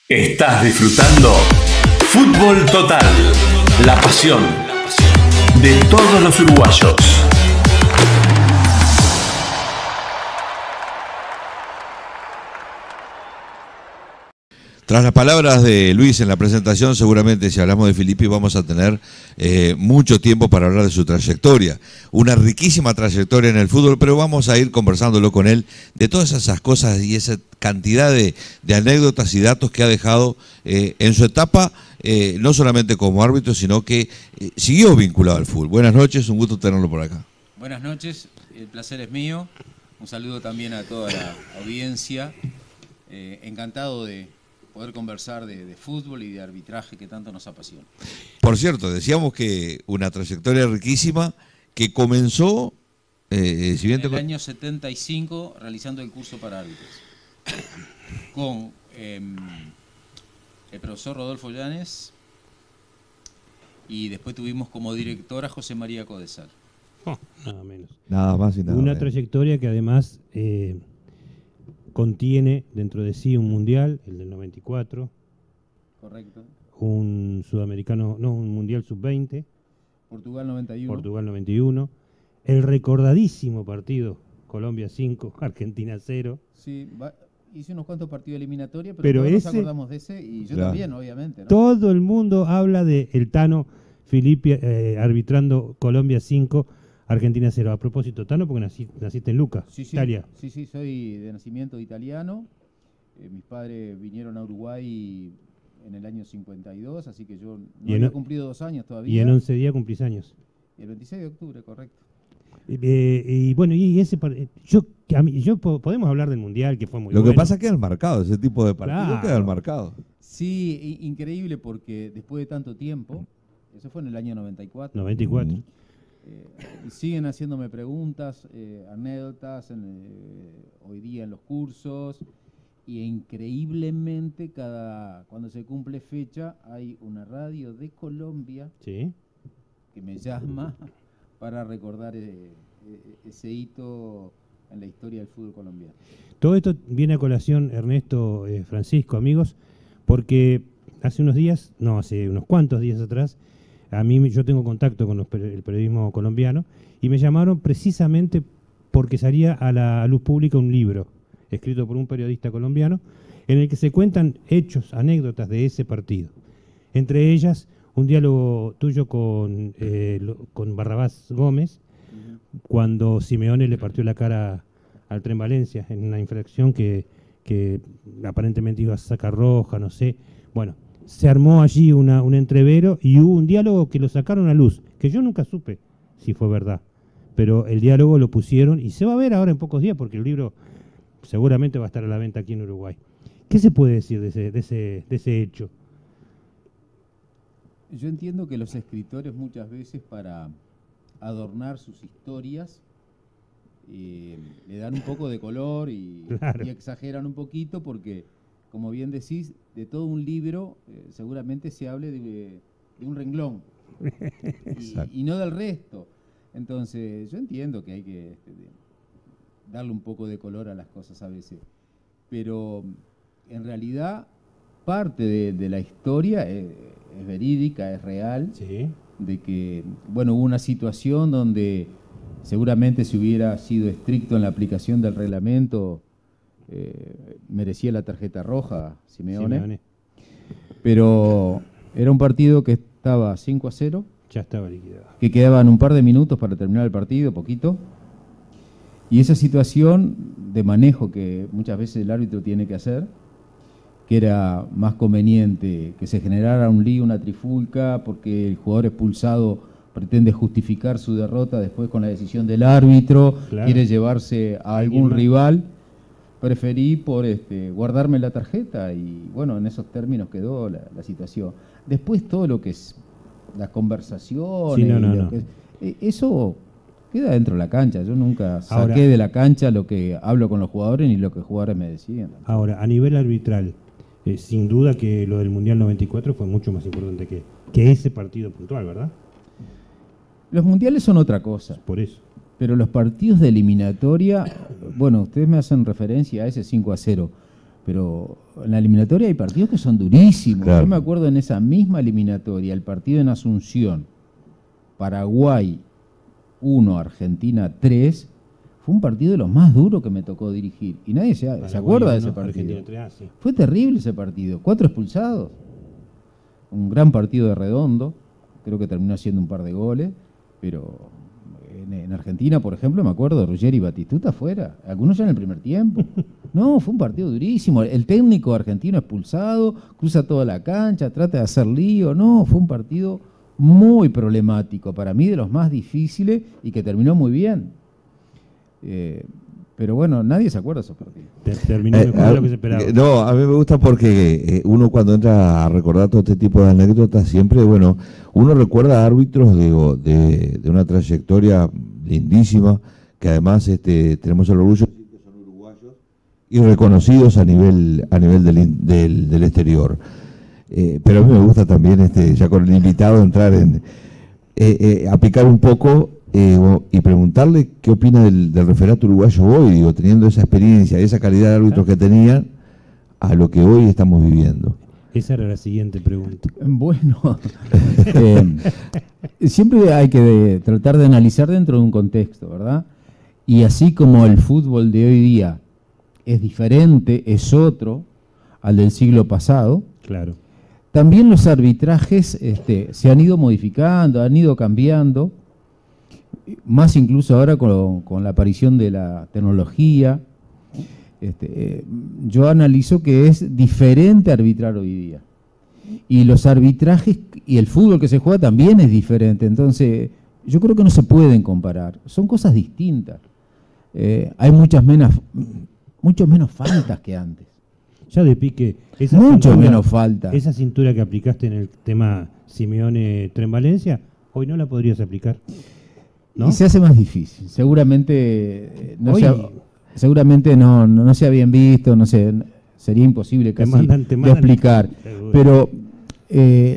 Estás disfrutando Fútbol Total, la pasión de todos los uruguayos. Tras las palabras de Luis en la presentación, seguramente si hablamos de Filippi vamos a tener mucho tiempo para hablar de su trayectoria. Una riquísima trayectoria en el fútbol, pero vamos a ir conversándolo con él de todas esas cosas y esa cantidad de anécdotas y datos que ha dejado en su etapa, no solamente como árbitro, sino que siguió vinculado al fútbol. Buenas noches, un gusto tenerlo por acá. Buenas noches, el placer es mío. Un saludo también a toda la audiencia. Encantado de poder conversar de fútbol y de arbitraje que tanto nos apasiona. Por cierto, decíamos que una trayectoria riquísima que comenzó en el año 75 realizando el curso para árbitros con el profesor Rodolfo Llanes y después tuvimos como director a José María Codesal. Nada menos. Nada más y nada Una menos. trayectoria que además contiene dentro de sí un mundial, el del 94. Correcto. Un sudamericano, no, un mundial sub-20. Portugal 91. Portugal 91. El recordadísimo partido Colombia 5, Argentina 0. Sí, hice unos cuantos partidos eliminatorios, pero todos ese, nos acordamos de ese y yo también, obviamente, ¿no? Todo el mundo habla de el Tano Filippi arbitrando Colombia 5, Argentina 0. A propósito, Tano, porque naciste en Lucca, sí, Italia. Sí, soy de nacimiento italiano. Mis padres vinieron a Uruguay en el año 52, así que yo no había cumplido 2 años todavía. Y en 11 días cumplís años. Y el 26 de octubre, correcto. Y bueno, y ese podemos hablar del Mundial, que fue muy bueno. Lo que pasa es que quedan marcados, ese tipo de partidos quedan marcados. Sí, increíble porque después de tanto tiempo, eso fue en el año 94. 94. Siguen haciéndome preguntas, anécdotas, hoy día en los cursos, y increíblemente cuando se cumple fecha hay una radio de Colombia que me llama para recordar ese hito en la historia del fútbol colombiano. Todo esto viene a colación, Ernesto, Francisco, amigos, porque hace unos cuantos días atrás, yo tengo contacto con el periodismo colombiano y me llamaron precisamente porque salía a la luz pública un libro escrito por un periodista colombiano en el que se cuentan hechos, anécdotas de ese partido. Entre ellas, un diálogo tuyo con Barrabás Gómez, cuando Simeone le partió la cara al Tren Valencia en una infracción que aparentemente iba a sacar roja, no sé. Bueno, se armó allí un entrevero y hubo un diálogo que lo sacaron a luz, que yo nunca supe si fue verdad, pero el diálogo lo pusieron y se va a ver ahora en pocos días porque el libro seguramente va a estar a la venta aquí en Uruguay. ¿Qué se puede decir de ese hecho? Yo entiendo que los escritores muchas veces para adornar sus historias le dan un poco de color y exageran un poquito porque, como bien decís, de todo un libro seguramente se hable de un renglón y no del resto. Entonces yo entiendo que hay que darle un poco de color a las cosas a veces, pero en realidad parte de la historia es verídica, es real, de que hubo una situación donde seguramente si hubiera sido estricto en la aplicación del reglamento merecía la tarjeta roja Simeone. Pero era un partido que estaba 5-0. Ya estaba liquidado. Que quedaban un par de minutos para terminar el partido, poquito. Y esa situación de manejo que muchas veces el árbitro tiene que hacer, que era más conveniente que se generara un lío, una trifulca, porque el jugador expulsado pretende justificar su derrota después con la decisión del árbitro, quiere llevarse a algún rival. Preferí guardarme la tarjeta y bueno, en esos términos quedó la situación. Después todo lo que es las conversaciones, eso queda dentro de la cancha. Yo nunca saqué de la cancha lo que hablo con los jugadores ni lo que los jugadores me decían. Ahora, a nivel arbitral, sin duda que lo del Mundial 94 fue mucho más importante que ese partido puntual, ¿verdad? Los mundiales son otra cosa. Por eso. Pero los partidos de eliminatoria, bueno, ustedes me hacen referencia a ese 5-0, pero en la eliminatoria hay partidos que son durísimos. Claro. Yo me acuerdo en esa misma eliminatoria, el partido en Asunción, Paraguay 1, Argentina 3, fue un partido de los más duros que me tocó dirigir. Y nadie se acuerda de ese partido. Sí. Fue terrible ese partido. 4 expulsados. Un gran partido de Redondo. Creo que terminó haciendo un par de goles. Pero en Argentina, por ejemplo, me acuerdo de Ruggeri y Batistuta afuera. Algunos ya en el primer tiempo. No, fue un partido durísimo. El técnico argentino expulsado, cruza toda la cancha, trata de hacer lío. No, fue un partido muy problemático. Para mí de los más difíciles y que terminó muy bien. Pero bueno, nadie se acuerda de esos partidos. Terminó mejor de lo que se esperaba. No, a mí me gusta porque uno cuando entra a recordar todo este tipo de anécdotas, siempre, bueno, uno recuerda a árbitros de una trayectoria lindísima, que además tenemos el orgullo de decir que son uruguayos y reconocidos a nivel del exterior. Pero a mí me gusta también, ya con el invitado, entrar en aplicar un poco y preguntarle qué opina del referato uruguayo hoy, digo, teniendo esa experiencia, esa calidad de árbitros que tenían, a lo que hoy estamos viviendo. Esa era la siguiente pregunta. Bueno, siempre hay que tratar de analizar dentro de un contexto, ¿verdad? Y así como el fútbol de hoy día es diferente, es otro al del siglo pasado, Claro. también los arbitrajes se han ido modificando, han ido cambiando, más incluso ahora con la aparición de la tecnología. Yo analizo que es diferente arbitrar hoy día. Y los arbitrajes y el fútbol que se juega también es diferente. Entonces, yo creo que no se pueden comparar. Son cosas distintas. Hay mucho menos faltas que antes. Ya de pique, Mucho menos falta. Esa cintura que aplicaste en el tema Simeone-Tren Valencia, hoy no la podrías aplicar, ¿no? Y se hace más difícil. Seguramente no, Hoy- no se ha bien visto, no sé, sería imposible casi mandan- de explicar. Seguro. Pero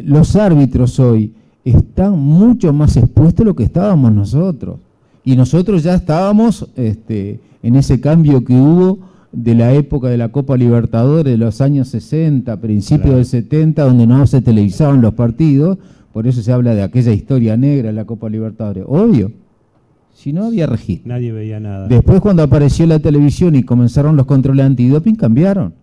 los árbitros hoy están mucho más expuestos de lo que estábamos nosotros. Y nosotros ya estábamos en ese cambio que hubo de la época de la Copa Libertadores de los años 60, principios Claro. del 70, donde no se televisaban los partidos. Por eso se habla de aquella historia negra en la Copa Libertadores. Obvio, si no había registro. Nadie veía nada. Después, cuando apareció la televisión y comenzaron los controles antidoping, cambiaron.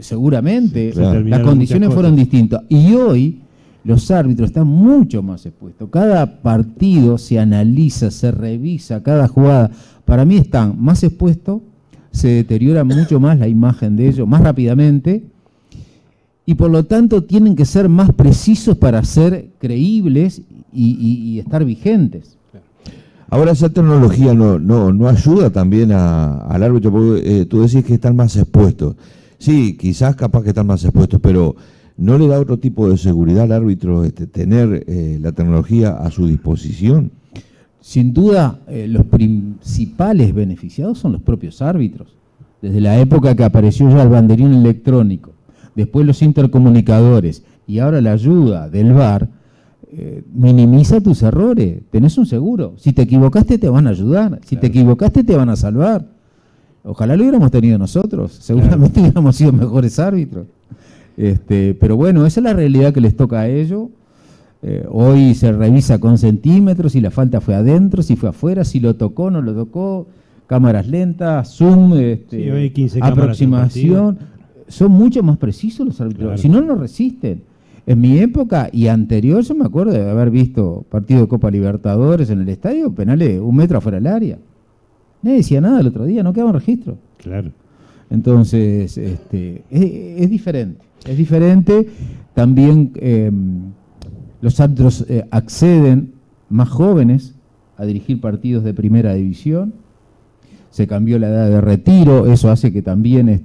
Seguramente, Claro. las Terminaron condiciones muchas fueron cosas. distintas. Y hoy los árbitros están mucho más expuestos. Cada partido se analiza, se revisa, cada jugada. Para mí están más expuestos, se deteriora mucho más la imagen de ellos, más rápidamente. Y por lo tanto tienen que ser más precisos para ser creíbles y estar vigentes. Ahora, esa tecnología no ayuda también al árbitro, porque tú decís que están más expuestos. Sí, quizás capaz que están más expuestos, pero ¿no le da otro tipo de seguridad al árbitro tener la tecnología a su disposición? Sin duda, los principales beneficiados son los propios árbitros. Desde la época que apareció ya el banderín electrónico, después los intercomunicadores y ahora la ayuda del VAR, minimiza tus errores. Tenés un seguro. Si te equivocaste te van a ayudar. Si te equivocaste te van a salvar. Ojalá lo hubiéramos tenido nosotros. Seguramente hubiéramos sido mejores árbitros. Pero bueno, esa es la realidad que les toca a ellos. Hoy se revisa con centímetros, si la falta fue adentro, si fue afuera, si lo tocó, no lo tocó, cámaras lentas, zoom, Sí, hoy hay 15 cámaras en aproximación. Son mucho más precisos los árbitros, Claro. si no, no resisten. En mi época y anterior, yo me acuerdo de haber visto partido de Copa Libertadores en el estadio, penales 1 metro afuera del área. Nadie decía nada el otro día, no quedaba en registro. Claro. Entonces, es diferente. Es diferente. También los árbitros acceden más jóvenes a dirigir partidos de primera división. Se cambió la edad de retiro. Eso hace que también,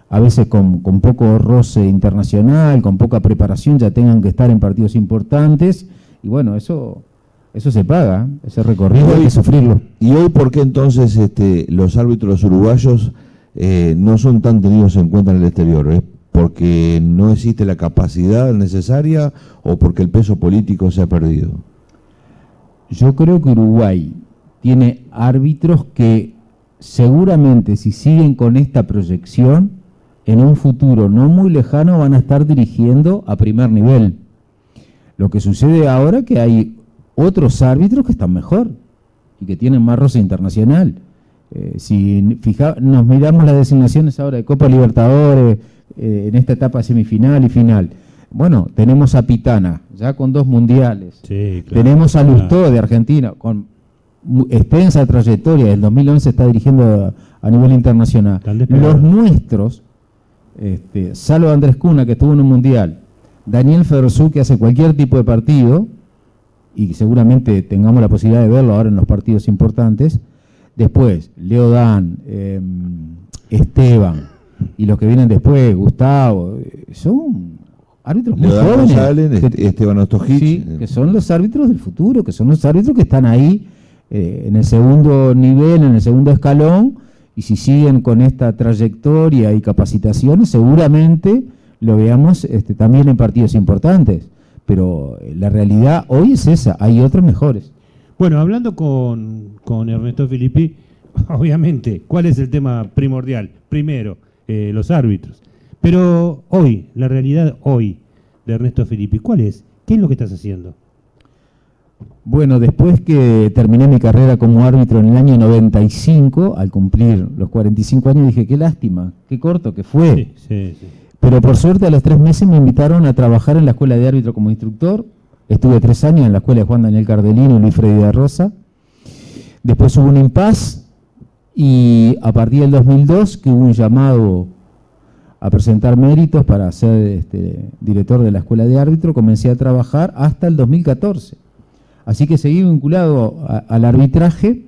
a veces con poco roce internacional, con poca preparación, ya tengan que estar en partidos importantes. Y bueno, eso se paga. Ese recorrido hay que sufrirlo. ¿Y hoy por qué entonces los árbitros uruguayos no son tan tenidos en cuenta en el exterior? ¿Es porque no existe la capacidad necesaria o porque el peso político se ha perdido? Yo creo que Uruguay tiene árbitros que seguramente si siguen con esta proyección, en un futuro no muy lejano van a estar dirigiendo a primer nivel. Lo que sucede ahora es que hay otros árbitros que están mejor y que tienen más roce internacional. Si nos miramos las designaciones ahora de Copa Libertadores, en esta etapa semifinal y final, bueno, tenemos a Pitana, ya con 2 mundiales. Sí, claro. Tenemos a Lustó de Argentina, con extensa trayectoria, del 2011 está dirigiendo a nivel internacional. Los nuestros, salvo Andrés Cuna, que estuvo en un mundial, Daniel Federzú, que hace cualquier tipo de partido, y seguramente tengamos la posibilidad de verlo ahora en los partidos importantes. Después, Leo Dan, Esteban, y los que vienen después, Gustavo, son árbitros muy jóvenes. González, Esteban Ostojic. Sí, que son los árbitros del futuro, que son los árbitros que están ahí en el segundo nivel, en el segundo escalón, y si siguen con esta trayectoria y capacitaciones, seguramente lo veamos también en partidos importantes. Pero la realidad hoy es esa, hay otros mejores. Bueno, hablando con Ernesto Filippi, obviamente, ¿cuál es el tema primordial? Primero, los árbitros. Pero hoy, la realidad hoy de Ernesto Filippi, ¿cuál es? ¿Qué es lo que estás haciendo? Bueno, después que terminé mi carrera como árbitro en el año 95, al cumplir los 45 años, dije, qué lástima, qué corto que fue. Sí. Pero por suerte a los 3 meses me invitaron a trabajar en la escuela de árbitro como instructor. Estuve 3 años en la escuela de Juan Daniel Cardelino y Luis Freddy de Rosa. Después hubo un impasse y a partir del 2002 que hubo un llamado a presentar méritos para ser director de la escuela de árbitro, comencé a trabajar hasta el 2014. Así que seguí vinculado al arbitraje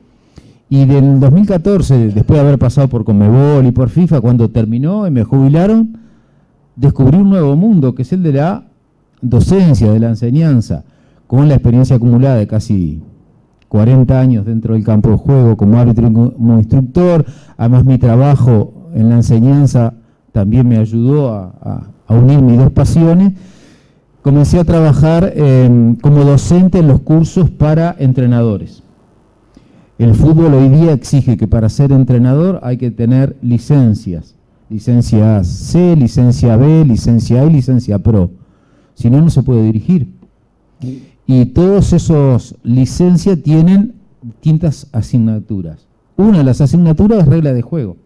y del 2014, después de haber pasado por Conmebol y por FIFA, cuando terminó y me jubilaron, descubrí un nuevo mundo, que es el de la docencia, de la enseñanza, con la experiencia acumulada de casi 40 años dentro del campo de juego como árbitro y como instructor. Además, mi trabajo en la enseñanza también me ayudó a unir mis 2 pasiones. Comencé a trabajar como docente en los cursos para entrenadores. El fútbol hoy día exige que para ser entrenador hay que tener licencias. Licencia C, licencia B, licencia A y licencia Pro. Si no, no se puede dirigir. Y todos esos licencias tienen distintas asignaturas. Una de las asignaturas es regla de juego.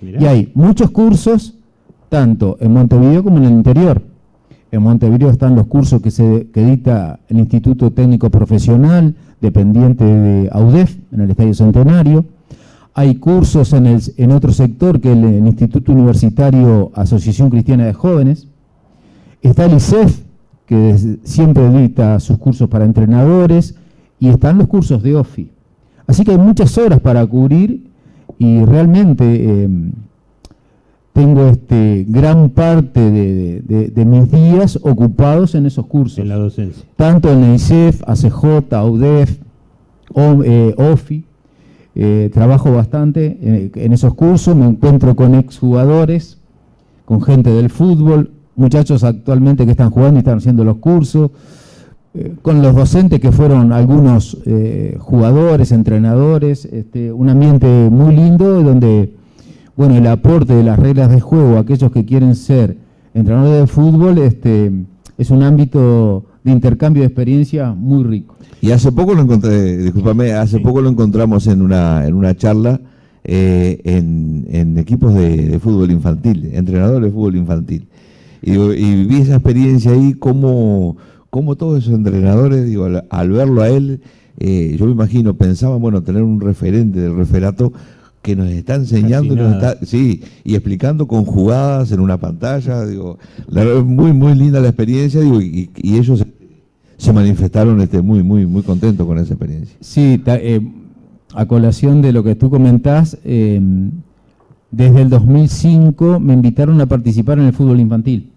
Mirá. Y hay muchos cursos, tanto en Montevideo como en el interior. En Montevideo están los cursos que dicta el Instituto Técnico Profesional, dependiente de AUDEF, en el Estadio Centenario. Hay cursos en otro sector, que es el Instituto Universitario Asociación Cristiana de Jóvenes. Está el ISEF, que siempre dicta sus cursos para entrenadores, y están los cursos de OFI. Así que hay muchas horas para cubrir y realmente tengo gran parte de mis días ocupados en esos cursos. En la docencia. Tanto en el ISEF, ACJ, AUDEF, OFI. Trabajo bastante en esos cursos, me encuentro con exjugadores, con gente del fútbol, muchachos actualmente que están jugando y están haciendo los cursos, con los docentes que fueron algunos jugadores, entrenadores, un ambiente muy lindo donde, bueno, el aporte de las reglas de juego a aquellos que quieren ser entrenadores de fútbol es un ámbito de intercambio de experiencia muy rico. Y hace poco lo encontré, discúlpame, poco lo encontramos en una charla en equipos de fútbol infantil, entrenadores de fútbol infantil. Y vi esa experiencia ahí, como todos esos entrenadores, digo, al verlo a él, yo me imagino, pensaban, bueno, tener un referente del referato que nos está enseñando y explicando con jugadas en una pantalla, digo, muy, muy linda la experiencia, digo, y ellos se manifestaron muy contentos con esa experiencia. Sí, a colación de lo que tú comentás, desde el 2005 me invitaron a participar en el fútbol infantil.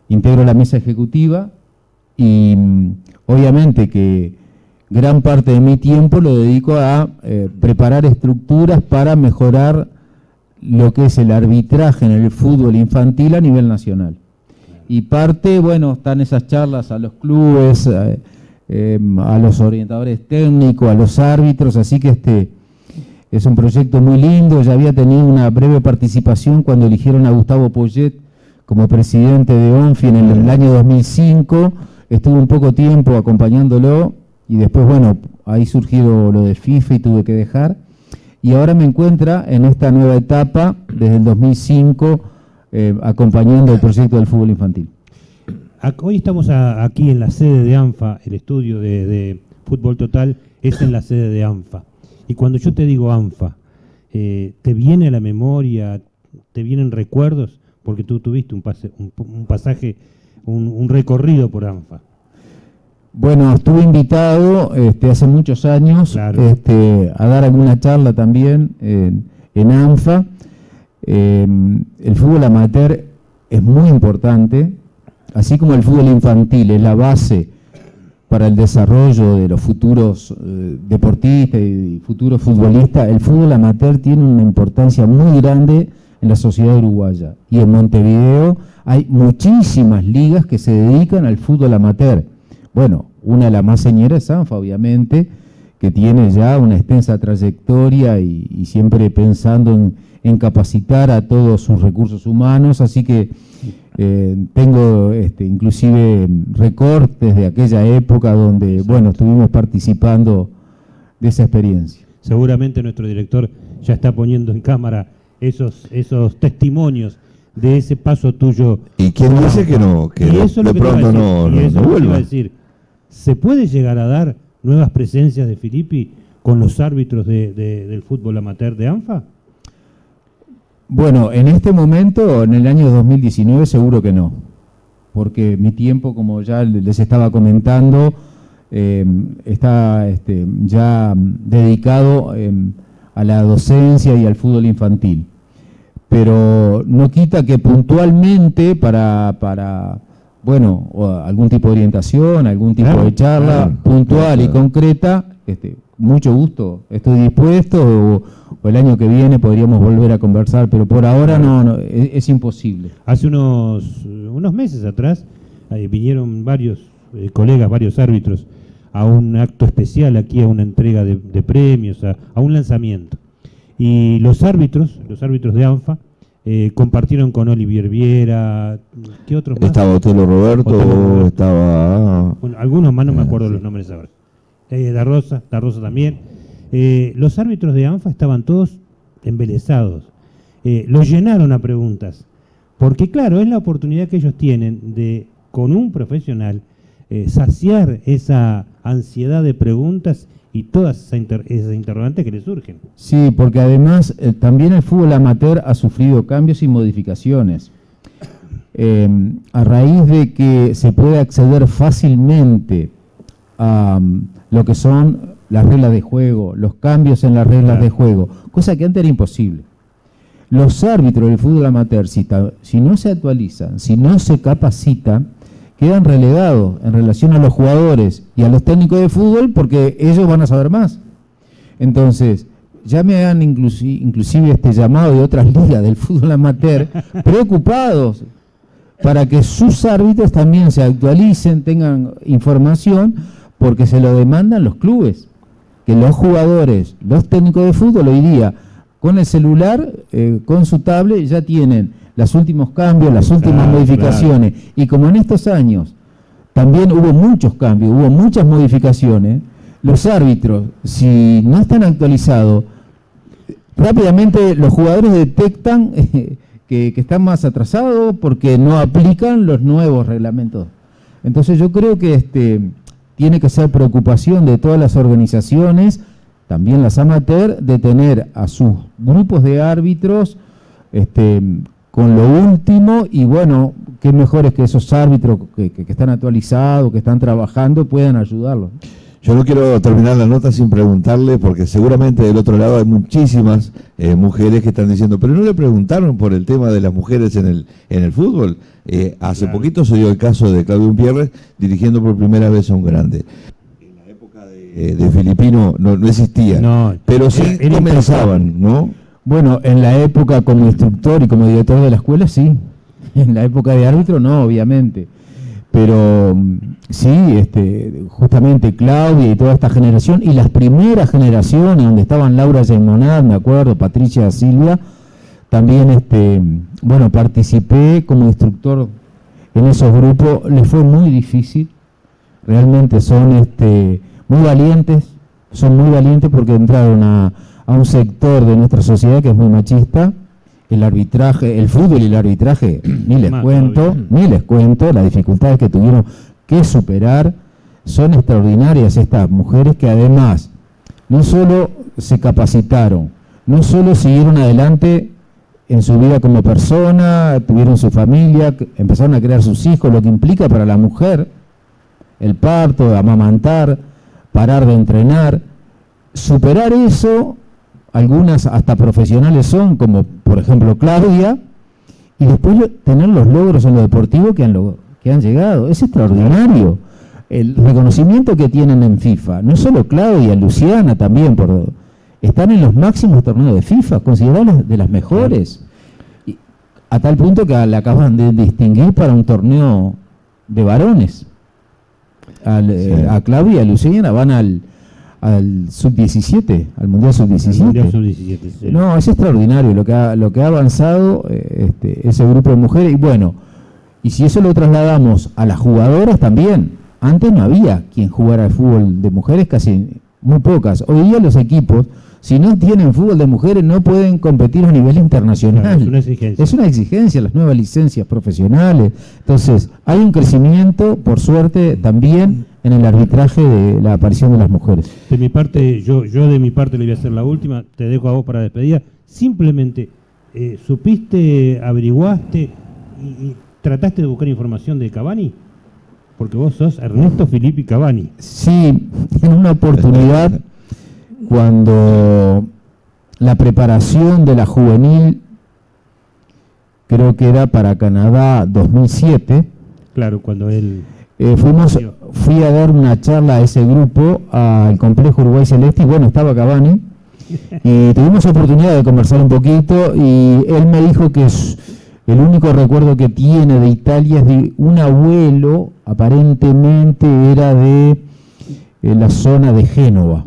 Integro la mesa ejecutiva y obviamente que gran parte de mi tiempo lo dedico a preparar estructuras para mejorar lo que es el arbitraje en el fútbol infantil a nivel nacional. Y parte, bueno, están esas charlas a los clubes, a los orientadores técnicos, a los árbitros, así que Es un proyecto muy lindo, ya había tenido una breve participación cuando eligieron a Gustavo Poyet como presidente de ONFI en el año 2005. Estuve un poco tiempo acompañándolo y después, bueno, ahí surgió lo de FIFA y tuve que dejar. Y ahora me encuentra en esta nueva etapa, desde el 2005, acompañando el proyecto del fútbol infantil. Hoy estamos aquí en la sede de ANFA, el estudio de Fútbol Total es en la sede de ANFA. Y cuando yo te digo ANFA, ¿te viene a la memoria, te vienen recuerdos? Porque tú tuviste un pasaje, un recorrido por ANFA. Bueno, estuve invitado hace muchos años, claro, a dar alguna charla también en ANFA. El fútbol amateur es muy importante, así como el fútbol infantil es la base para el desarrollo de los futuros deportistas y futuros futbolistas. El fútbol amateur tiene una importancia muy grande en la sociedad uruguaya. Y en Montevideo hay muchísimas ligas que se dedican al fútbol amateur. Bueno, una de las más señeras es ANFA, obviamente, que tiene ya una extensa trayectoria y siempre pensando en capacitar a todos sus recursos humanos, así que tengo inclusive recortes de aquella época donde, bueno, estuvimos participando de esa experiencia. Seguramente nuestro director ya está poniendo en cámara esos testimonios de ese paso tuyo. ¿Y quién dice que no? Que de pronto no vuelva. ¿Se puede llegar a dar nuevas presencias de Filippi con los árbitros del fútbol amateur de ANFA? Bueno, en este momento, en el año 2019, seguro que no, porque mi tiempo, como ya les estaba comentando, está ya dedicado a la docencia y al fútbol infantil. Pero no quita que puntualmente para bueno, algún tipo de orientación, algún tipo de charla puntual y concreta, mucho gusto, estoy dispuesto, o el año que viene podríamos volver a conversar, pero por ahora no, es imposible. Hace unos meses atrás vinieron varios colegas, varios árbitros, a un acto especial aquí, a una entrega de premios, a un lanzamiento. Y los árbitros de ANFA, compartieron con Olivier Viera, ¿qué otros más? Estaba Otelo Roberto, estaba... Bueno, algunos más, no me acuerdo los nombres ahora. Da Rosa también. Los árbitros de ANFA estaban todos embelesados. Los llenaron a preguntas. Porque claro, es la oportunidad que ellos tienen de, con un profesional, saciar esa ansiedad de preguntas y todas esas interrogantes que les surgen. Sí, porque además también el fútbol amateur ha sufrido cambios y modificaciones. A raíz de que se puede acceder fácilmente a lo que son las reglas de juego, los cambios en las reglas de juego, cosa que antes era imposible. Los árbitros del fútbol amateur, si no se actualizan, si no se capacitan, quedan relegados en relación a los jugadores y a los técnicos de fútbol porque ellos van a saber más. Entonces, ya me han inclusive llamado de otras ligas del fútbol amateur preocupados para que sus árbitros también se actualicen, tengan información, porque se lo demandan los clubes, que los jugadores, los técnicos de fútbol hoy día, con el celular, con su tablet, ya tienen los últimos cambios, las últimas modificaciones. Y como en estos años también hubo muchos cambios, hubo muchas modificaciones, los árbitros, si no están actualizados, rápidamente los jugadores detectan que están más atrasados porque no aplican los nuevos reglamentos. Entonces yo creo que tiene que ser preocupación de todas las organizaciones, también las amateur, de tener a sus grupos de árbitros con lo último, y bueno, qué mejor es que esos árbitros que están actualizados, que están trabajando, puedan ayudarlos. Yo no quiero terminar la nota sin preguntarle, porque seguramente del otro lado hay muchísimas mujeres que están diciendo, pero no le preguntaron por el tema de las mujeres en el fútbol. Hace poquito se dio el caso de Claudio Umpierre dirigiendo por primera vez a un grande. En la época de Filipino no existía, pero sí comenzaban, ¿no? Bueno, en la época como instructor y como director de la escuela, sí. En la época de árbitro, no, obviamente. Pero sí, justamente Claudia y toda esta generación, y las primeras generaciones donde estaban Laura Yaimonat, me acuerdo, Patricia Silvia, también bueno, participé como instructor en esos grupos. Les fue muy difícil, realmente son muy valientes porque entraron a un sector de nuestra sociedad que es muy machista. El arbitraje, el fútbol y el arbitraje, ni les cuento, las dificultades que tuvieron que superar. Son extraordinarias estas mujeres, que además no solo se capacitaron, no solo siguieron adelante en su vida como persona, tuvieron su familia, empezaron a crear sus hijos, lo que implica para la mujer el parto, amamantar, parar de entrenar, superar eso. Algunas hasta profesionales son, como por ejemplo Claudia, y después tener los logros en lo deportivo que han llegado. Es extraordinario el reconocimiento que tienen en FIFA. No solo Claudia, Luciana también, están en los máximos torneos de FIFA, consideradas de las mejores. Y a tal punto que la acaban de distinguir para un torneo de varones. A Claudia y a Luciana van al sub-17, al Mundial Sub-17. Sí. No, es extraordinario lo que ha avanzado ese grupo de mujeres. Y bueno, y si eso lo trasladamos a las jugadoras también, antes no había quien jugara al fútbol de mujeres, casi muy pocas. Hoy día los equipos, si no tienen fútbol de mujeres, no pueden competir a nivel internacional. Claro, es una exigencia, las nuevas licencias profesionales. Entonces, hay un crecimiento, por suerte, también en el arbitraje de la aparición de las mujeres. De mi parte, yo de mi parte le voy a hacer la última, te dejo a vos para despedida. Simplemente, ¿supiste, averiguaste y trataste de buscar información de Cavani? Porque vos sos Ernesto Filippi Cavani. Sí, en una oportunidad, cuando la preparación de la juvenil, creo que era para Canadá 2007. Claro, cuando él... fui a dar una charla a ese grupo, al complejo Uruguay Celeste, y bueno, estaba Cavani, y tuvimos oportunidad de conversar un poquito, y él me dijo que el único recuerdo que tiene de Italia es de un abuelo, aparentemente era de la zona de Génova,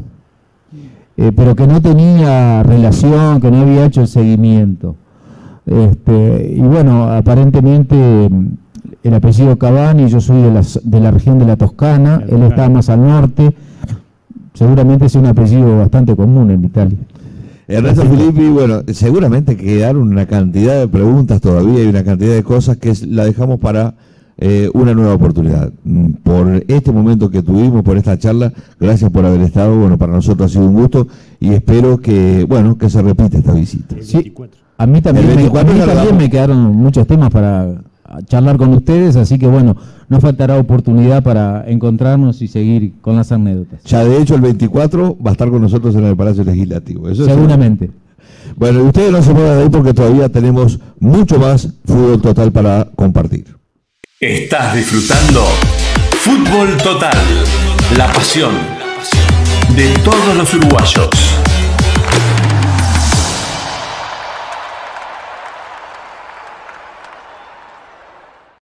pero que no tenía relación, que no había hecho el seguimiento. Y bueno, aparentemente el apellido Cavani, yo soy de la región de la Toscana, él está más al norte, seguramente es un apellido bastante común en Italia. Ernesto Filippi, bueno, seguramente quedaron una cantidad de preguntas todavía y una cantidad de cosas que la dejamos para una nueva oportunidad. Por este momento que tuvimos, por esta charla, gracias por haber estado, bueno, para nosotros ha sido un gusto y espero que, bueno, que se repita esta visita. Sí, a mí también me quedaron muchos temas para charlar con ustedes, así que bueno, no faltará oportunidad para encontrarnos y seguir con las anécdotas. Ya de hecho el 24 va a estar con nosotros en el Palacio Legislativo. Eso seguramente. Bueno, ustedes no se muevan de ahí porque todavía tenemos mucho más fútbol total para compartir. Estás disfrutando Fútbol Total, la pasión de todos los uruguayos.